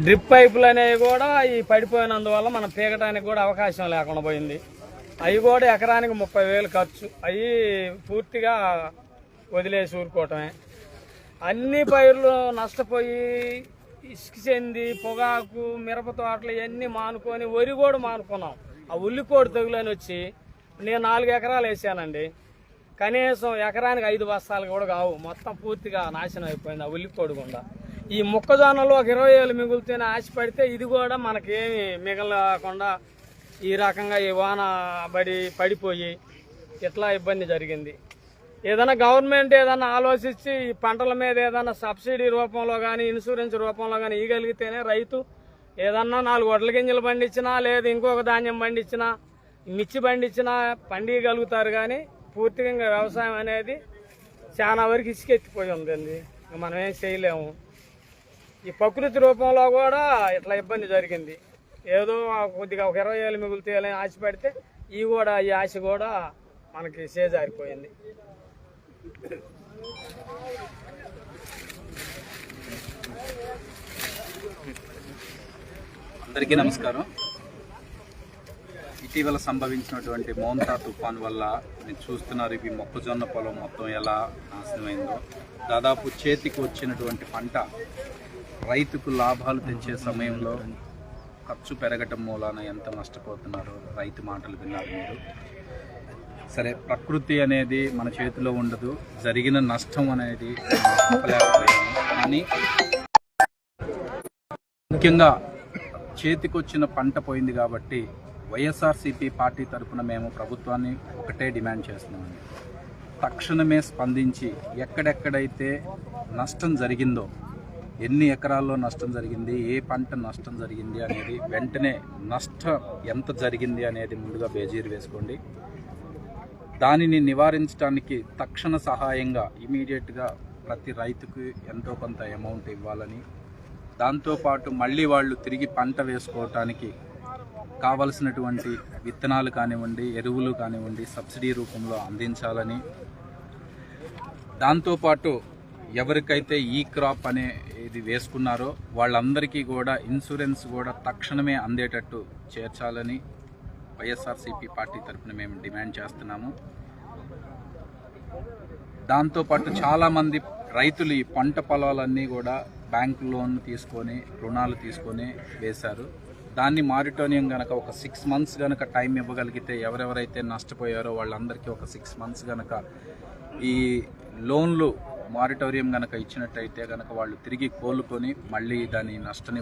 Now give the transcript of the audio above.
Drip పైపులు అనేవి కూడా ఈ పడిపోయినందువల్ల మనం పీకడానికి కూడా అవకాశం లేకుండా పోయింది. అవి కూడా ఎకరానికి 30,000 ఖర్చు. అవి పూర్తిగా వదిలేసి ఊరుకోవటమే. అన్ని పైర్లు నష్టపోయి ఇసుక చెంది పొగాకు మిరప తోటలు ఇవన్నీ మానుకొని వరి కూడా మానుకున్నాం. ఆ ఉల్లికోడు తెగులని వచ్చి నేను 4 ఎకరాలు వేసానండి. కనీసం ఎకరానికి 5 బస్తాలు కూడా కావు. మొత్తం పూర్తిగా నాశనం అయిపోయింది ఆ ఉల్లికోడు గుండా. ఈ మొక్కజొన్నలో ఒక 20,000 మిగులుతూనే ఆశపడితే ఇది కూడా మనకేమి మిగలకుండా ఈ రకంగా ఈ వాన పడిపోయి ఇట్లా ఇబ్బంది జరిగింది. ఏదైనా గవర్నమెంట్ ఏదైనా ఆలోచించి ఈ పంటల మీద ఏదైనా సబ్సిడీ రూపంలో కానీ ఇన్సూరెన్స్ రూపంలో కానీ ఇవ్వగలిగితేనే రైతు ఏదన్నా 4 వడ్ల గింజలు పండించినా లేదా ఇంకొక ధాన్యం పండించినా మిర్చి పండించినా పండియగలుగుతారు. కానీ పూర్తిగా వ్యవసాయం అనేది చాలా వరకు ఇసుకెత్తిపోయి ఉందండి. మనం ఏం చేయలేము. ఈ ప్రకృతి రూపంలో కూడా ఇట్లా ఇబ్బంది జరిగింది. ఏదో కొద్దిగా ఒక 20,000 మిగులుతాయని ఆశపడితే ఈ ఆశ కూడా మనకి చేజారిపోయింది. అందరికీ నమస్కారం. ఇటీవల సంభవించినటువంటి మోంతా తుఫాన్ వల్ల మీరు చూస్తున్నారు ఇవి మొక్కజొన్న పొలం మొత్తం ఎలా నాశనమైందో. దాదాపు చేతికి వచ్చినటువంటి పంట రైతుకు లాభాలు తెచ్చే సమయంలో ఖర్చు పెరగటం మూలాన ఎంత నష్టపోతున్నారో రైతు మాటలు విన్నారు మీరు. సరే, ప్రకృతి అనేది మన చేతిలో ఉండదు. జరిగిన నష్టం అనేది ఆపలేకపోయాము. కానీ ముఖ్యంగా చేతికొచ్చిన పంట పోయింది కాబట్టి వైఎస్ఆర్సీపీ పార్టీ తరఫున మేము ప్రభుత్వాన్ని ఒకటే డిమాండ్ చేస్తున్నామండి. తక్షణమే స్పందించి ఎక్కడెక్కడైతే నష్టం జరిగిందో, ఎన్ని ఎకరాల్లో నష్టం జరిగింది, ఏ పంట నష్టం జరిగింది అనేది వెంటనే నష్టం ఎంత జరిగింది అనేది ముందుగా బేజీరు వేసుకోండి. దానిని నివారించడానికి తక్షణ సహాయంగా ఇమీడియట్గా ప్రతి రైతుకు ఎంతో కొంత అమౌంట్ ఇవ్వాలని, దాంతోపాటు మళ్ళీ వాళ్ళు తిరిగి పంట వేసుకోవటానికి కావలసినటువంటి విత్తనాలు కానివ్వండి, ఎరువులు కానివ్వండి సబ్సిడీ రూపంలో అందించాలని, దాంతోపాటు ఎవరికైతే ఈ క్రాప్ అనేది వేసుకున్నారో వాళ్ళందరికీ కూడా ఇన్సూరెన్స్ కూడా తక్షణమే అందేటట్టు చేర్చాలని వైఎస్ఆర్సీపీ పార్టీ తరఫున మేము డిమాండ్ చేస్తున్నాము. దాంతోపాటు చాలామంది రైతులు ఈ పంట పొలాలన్నీ కూడా బ్యాంకు లోన్ తీసుకొని రుణాలు తీసుకొని వేశారు. దాన్ని మారిటోనియం కనుక ఒక 6 months కనుక టైం ఇవ్వగలిగితే ఎవరెవరైతే నష్టపోయారో వాళ్ళందరికీ ఒక 6 months కనుక ఈ లోన్లు మారిటోరియం కనుక ఇచ్చినట్టయితే కనుక వాళ్ళు తిరిగి కోలుకొని మళ్ళీ దాని నష్టని